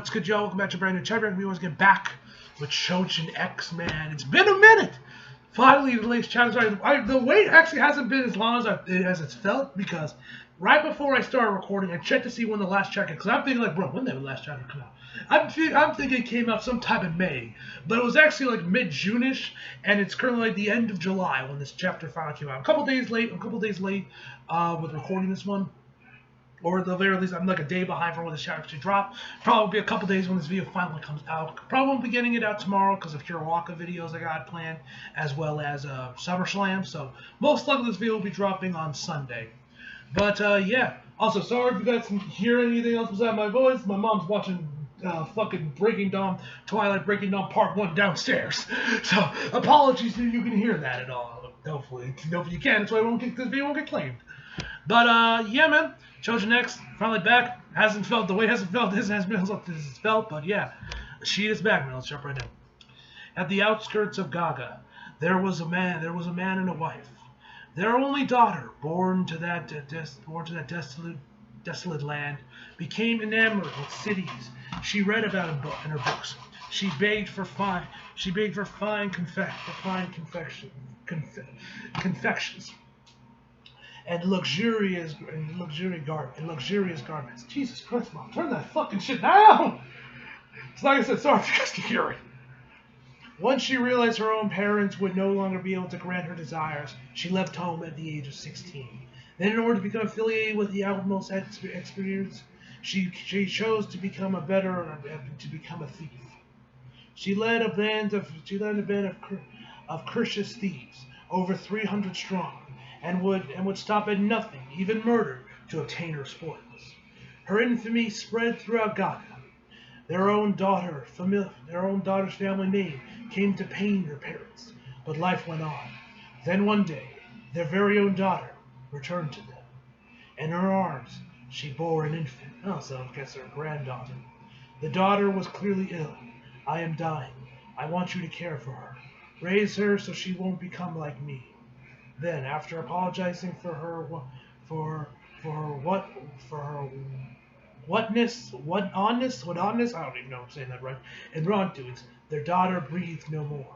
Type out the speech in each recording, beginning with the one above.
What's good, y'all? Welcome back to a brand new chapter. We always get back with Choujin X, man. It's been a minute. Finally, the latest chapter. The wait actually hasn't been as long as it's felt, because right before I started recording, I checked to see when the last chapter. Because I'm thinking, like, bro, when did the last chapter come out? I'm thinking it came out sometime in May, but it was actually like mid-June-ish, and it's currently like the end of July when this chapter finally came out. A couple days late with recording this one. Or at the very least, I'm like a day behind for when this chapter should drop. Probably be a couple days when this video finally comes out. Probably won't be getting it out tomorrow because of Hirawaka videos I got planned, as well as SummerSlam. So most likely this video will be dropping on Sunday. But yeah. Also, sorry if you guys can hear anything else besides my voice. My mom's watching fucking Twilight Breaking Dawn Part 1 downstairs. So apologies if you can hear that at all. Hopefully you can. That's why this video won't get claimed. But yeah, man. Choujin X finally back. Hasn't felt the way it hasn't felt. This has been as it's felt, but yeah, she is back, man. Let's jump right in. At the outskirts of Gaga, there was a man and a wife. Their only daughter, born to that desolate land, became enamored with cities she read about in her books. She begged for fine confections. And luxurious garments. Jesus Christ, Mom, turn that fucking shit down! It's like I said, sorry if you guys can hear it. Once she realized her own parents would no longer be able to grant her desires, she left home at the age of 16. Then, in order to become affiliated with the outmost experience, she chose to become a thief. She led a band of Kurdish thieves, over 300 strong. And would stop at nothing, even murder, to obtain her spoils. Her infamy spread throughout Gaga. Their own daughter's family name came to pain her parents, but life went on. Then one day, their very own daughter returned to them. In her arms, she bore an infant. Oh, so I guess her granddaughter. The daughter was clearly ill. I am dying. I want you to care for her. Raise her so she won't become like me. Then, after apologizing for her whatness, I don't even know if I'm saying that right, and wrongdoings, their daughter breathed no more.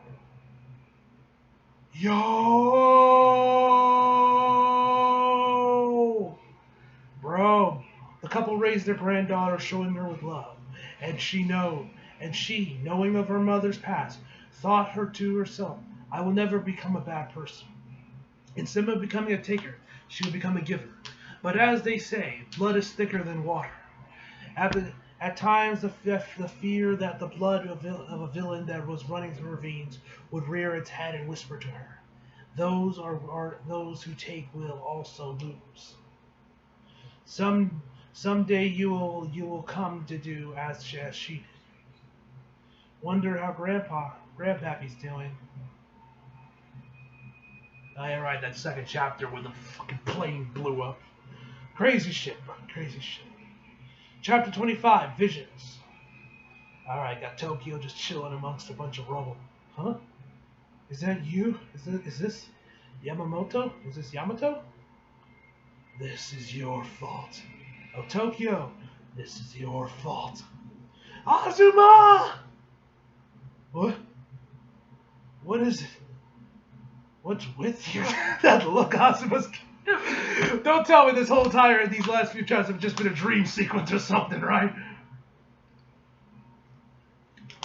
Yo! Bro, the couple raised their granddaughter, showing her with love, and she, knowing of her mother's past, thought her to herself, I will never become a bad person. Instead of becoming a taker, she would become a giver. But as they say, blood is thicker than water. At times, the fear that the blood of a villain that was running through her veins would rear its head and whisper to her, those who take will also lose. Someday you will come to do as she did. Wonder how Grandpappy's doing. Oh, yeah, right, that second chapter when the fucking plane blew up. Crazy shit, bro. Crazy shit. Chapter 25, Visions. Alright, got Tokyo just chilling amongst a bunch of rubble. Huh? Is that you? Is this Yamamoto? Is this Yamato? This is your fault. Oh, Tokyo, this is your fault. Azuma! What? What is it? What's with you? That look Azuma's. Don't tell me these last few chapters have just been a dream sequence or something, right?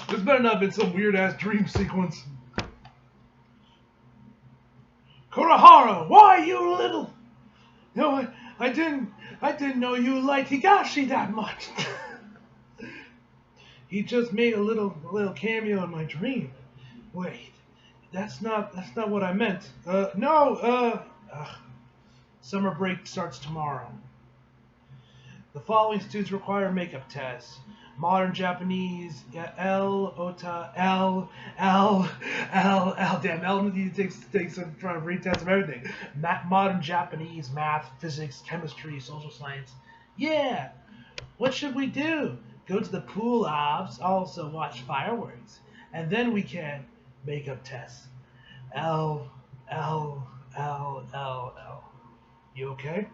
This better not have been some weird ass dream sequence. Kurahara, why you little? No, I didn't know you liked Higashi that much. He just made a little cameo in my dream. Wait. That's not what I meant. Summer break starts tomorrow. The following students require makeup tests. Modern Japanese, damn, L takes some trying to retest of everything. Modern Japanese, math, physics, chemistry, social science. Yeah. What should we do? Go to the pool ops, also watch fireworks, and then we can makeup test. L. You okay?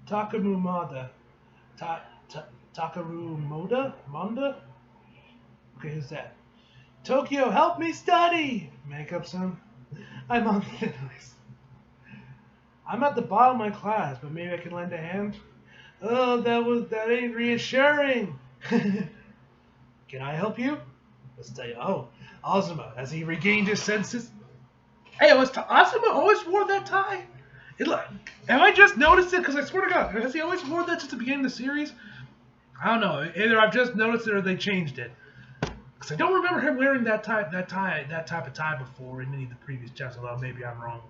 Takamumada. Takaru Monda? Okay, who's that? Tokyo, help me study! Makeup son. I'm on thin ice. I'm at the bottom of my class, but maybe I can lend a hand? Oh, that ain't reassuring. Can I help you? Let's tell you. Oh, Azuma, has he regained his senses? Hey, Azuma always wore that tie? Have I just noticed it? Because I swear to God, has he always worn that since the beginning of the series? I don't know. Either I've just noticed it or they changed it. Because I don't remember him wearing that type of tie before in any of the previous chapters. Although maybe I'm wrong.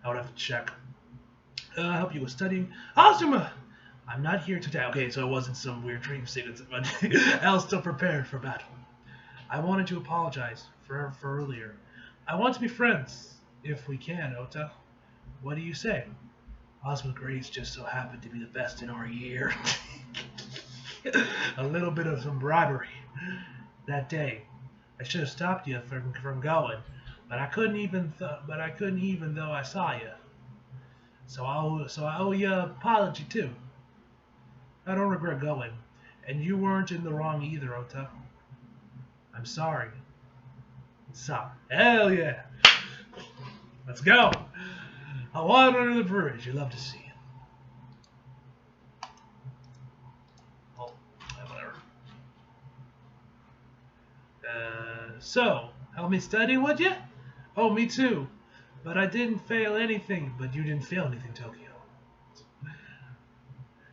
I would have to check. I'll help you with studying. Azuma! I'm not here today. Okay, so it wasn't some weird dream sequence, but I was still prepared for battle. I wanted to apologize for earlier. I want to be friends, if we can, Ota. What do you say? Ozma grades just so happened to be the best in our year. A little bit of some bribery. That day, I should have stopped you from going, but I couldn't even though I saw you. So I owe you an apology too. I don't regret going, and you weren't in the wrong either, Ota. I'm sorry. Hell yeah! Let's go. I water under the bridge. You love to see it. Oh, whatever. So, help me study, would you? Oh, me too. But I didn't fail anything. But you didn't fail anything, Tokyo.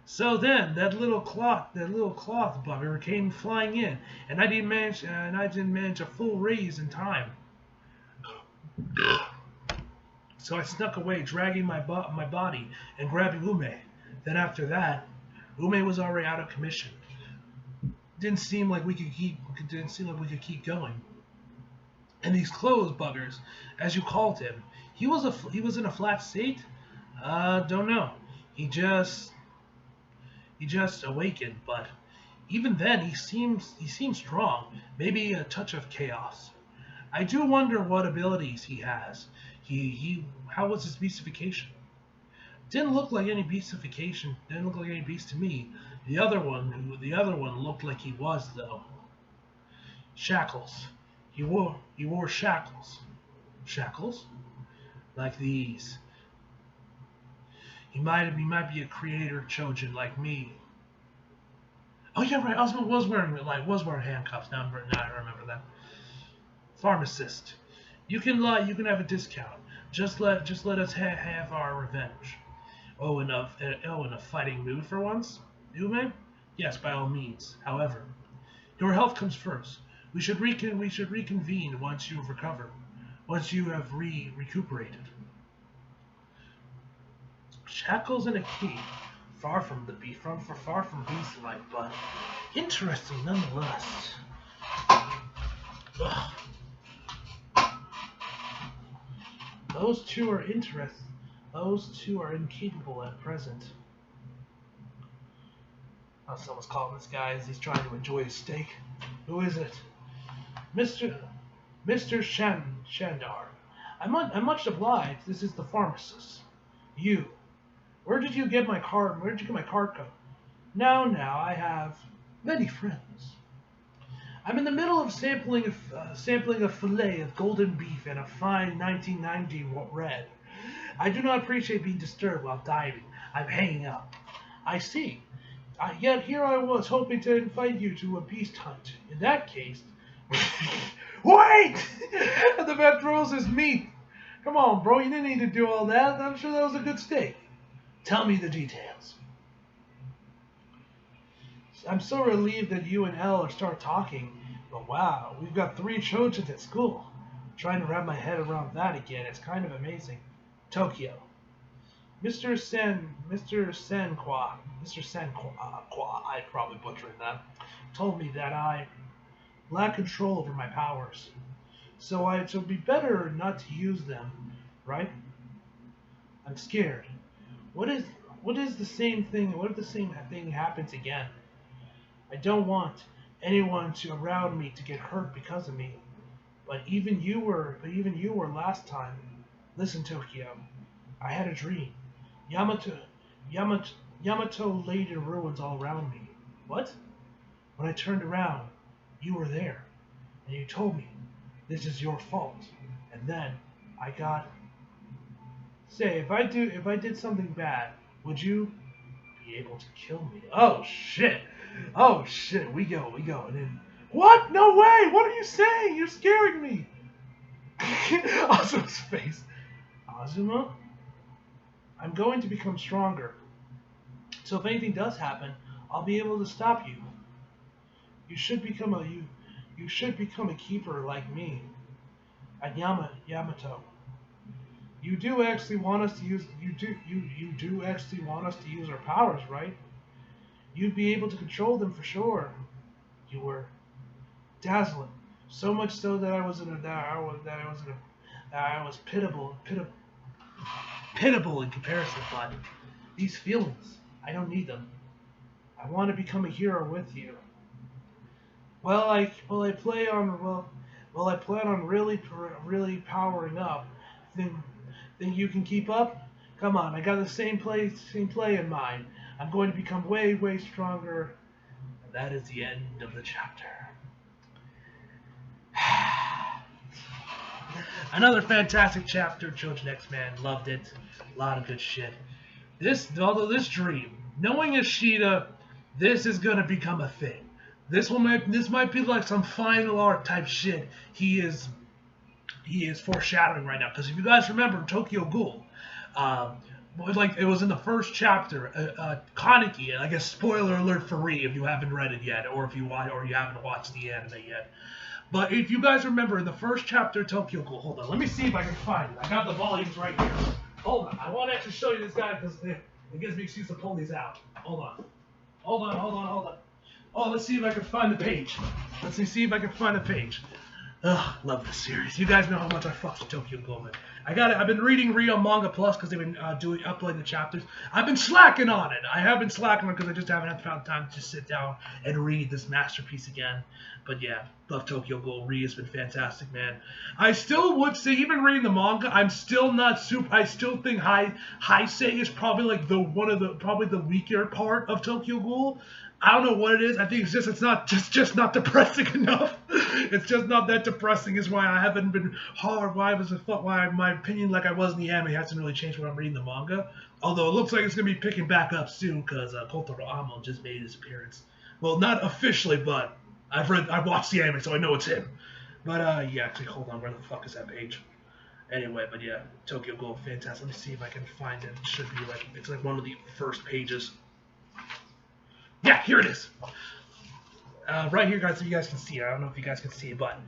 So then, that little cloth bugger came flying in, and I didn't manage a full raise in time. So I snuck away, dragging my body and grabbing Ume. Then after that, Ume was already out of commission. Didn't seem like we could keep going. And these clothes buggers, as you called him, he was in a flat state. Don't know. He just awakened, but even then he seems strong. Maybe a touch of chaos. I do wonder what abilities he has. How was his beastification? Didn't look like any beastification. Didn't look like any beast to me. The other one looked like he was though. Shackles. He wore shackles. Shackles? Like these. He might be a creator Choujin like me. Oh yeah, right. Ozma was wearing handcuffs. Now I remember that. Pharmacist. You can have a discount. Just let us have our revenge. Oh, in a fighting mood for once, Ume? Yes, by all means. However, your health comes first. We should reconvene once you have recovered. Once you have recuperated. Shackles and a key. Far from beast-like, but interesting nonetheless. Ugh. Those two are incapable at present. Oh, someone's calling this guy as he's trying to enjoy his steak. Who is it? Mr. Shandar. I'm much obliged. This is the pharmacist. You. Where did you get my card? Where did you get my card code? Now, I have many friends. I'm in the middle of sampling a fillet of golden beef and a fine 1990 red. I do not appreciate being disturbed while diving. I'm hanging up. I see. Yet here I was hoping to invite you to a beast hunt. In that case... Wait! The vet throws his meat. Come on, bro. You didn't need to do all that. I'm sure that was a good steak. Tell me the details. I'm so relieved that you and Elle are start talking, but wow, we've got 3 Choujins at school. Trying to wrap my head around that again, it's kind of amazing. Tokyo. Mr. Sanqua, I'd probably butcher that, told me that I lack control over my powers. So it'd be better not to use them, right? I'm scared. What is the same thing? What if the same thing happens again? I don't want anyone around me to get hurt because of me. But even you were last time. Listen, Tokyo. I had a dream. Yamato laid in ruins all around me. What? When I turned around, you were there, and you told me, this is your fault. And then I got... Say, if I did something bad, would you be able to kill me? Oh shit! Oh shit! We go. And then, what? No way! What are you saying? You're scaring me. Azuma's face. Azuma, I'm going to become stronger. So if anything does happen, I'll be able to stop you. You should become a keeper like me. At Yamato. You do actually want us to use our powers, right? You'd be able to control them for sure. You were dazzling, so much so that I was pitiable in comparison. But these feelings, I don't need them. I want to become a hero with you. I plan on really powering up. Think you can keep up? Come on, I got the same play in mind. I'm going to become way stronger. And that is the end of the chapter. Another fantastic chapter, Choujin X-Man. Loved it. A lot of good shit. Although this dream, knowing Ishida, this is gonna become a thing. This might be like some final art type shit he is foreshadowing right now. Because if you guys remember Tokyo Ghoul, like it was in the first chapter, Kaneki, and I guess spoiler alert for Re if you haven't read it yet, or if you haven't watched the anime yet. But if you guys remember in the first chapter of Tokyo Ghoul, hold on, let me see if I can find it. I got the volumes right here. Hold on, I want to actually show you this guy because it gives me an excuse to pull these out. Hold on. Oh, let's see if I can find the page. Ugh, love this series. You guys know how much I fuck with Tokyo Ghoul, man. I've been reading Rio Manga Plus because they've been uploading the chapters. I've been slacking on it. I have been slacking on it because I just haven't found time to just sit down and read this masterpiece again. But yeah, love Tokyo Ghoul. Ri has been fantastic, man. I still would say, even reading the manga, I'm still not super. I still think Heisei is probably like probably the weaker part of Tokyo Ghoul. I don't know what it is. I think it's just not depressing enough. It's just not that depressing is why I haven't been hard. Why my opinion like I was in the anime hasn't really changed when I'm reading the manga. Although it looks like it's gonna be picking back up soon because Kotaro Amo just made his appearance. Well, not officially, but I've watched the anime, so I know it's him. But yeah, actually, hold on. Where the fuck is that page? Anyway, but yeah, Tokyo Ghoul, fantastic. Let me see if I can find it. It should be like it's like one of the first pages. Yeah, here it is. Right here, guys, so you guys can see it. I don't know if you guys can see it, but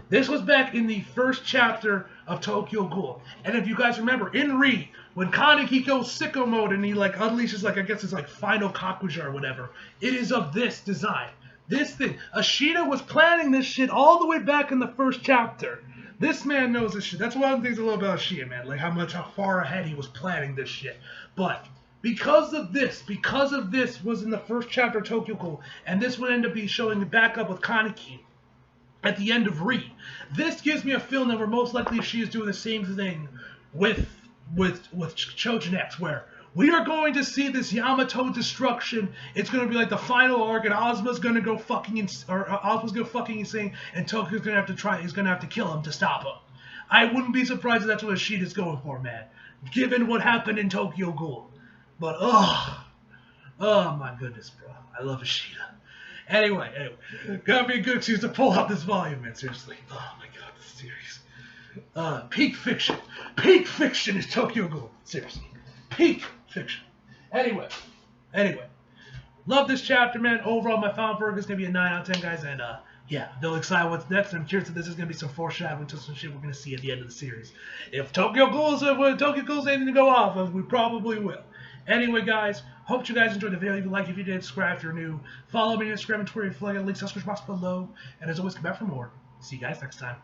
this was back in the first chapter of Tokyo Ghoul. And if you guys remember, in Re, when Kaneki goes sicko mode and he like unleashes like I guess his like final Kakuja or whatever, it is of this design. This thing. Ishida was planning this shit all the way back in the first chapter. This man knows this shit. That's one of the things I love about Ishida, man. Like how far ahead he was planning this shit. But because of this was in the first chapter of Tokyo Ghoul, and this would end up showing back up with Kaneki at the end of Re. This gives me a feeling that we're most likely she is doing the same thing with Choujin X, where we are going to see this Yamato destruction. It's going to be like the final arc, and Asuma's going to go fucking insane, and Tokyo's going to have to kill him to stop him. I wouldn't be surprised if that's what Ishida's going for, man. Given what happened in Tokyo Ghoul. But, oh my goodness, bro. I love Ishida. Anyway, gotta be a good excuse to pull out this volume, man. Seriously. Oh my god, this series. Peak fiction. Peak fiction is Tokyo Ghoul. Seriously. Peak fiction. Anyway. Love this chapter, man. Overall, my final verdict is gonna be a 9 out of 10, guys. And, yeah, they'll excited what's next. I'm curious if this is going to be some foreshadowing to some shit we're going to see at the end of the series. If Tokyo Ghoul's anything to go off of, we probably will. Anyway, guys, hope you guys enjoyed the video. Leave a like if you did, subscribe if you're new. Follow me on Instagram and Twitter if you like. Links in the description box below. And as always, come back for more. See you guys next time.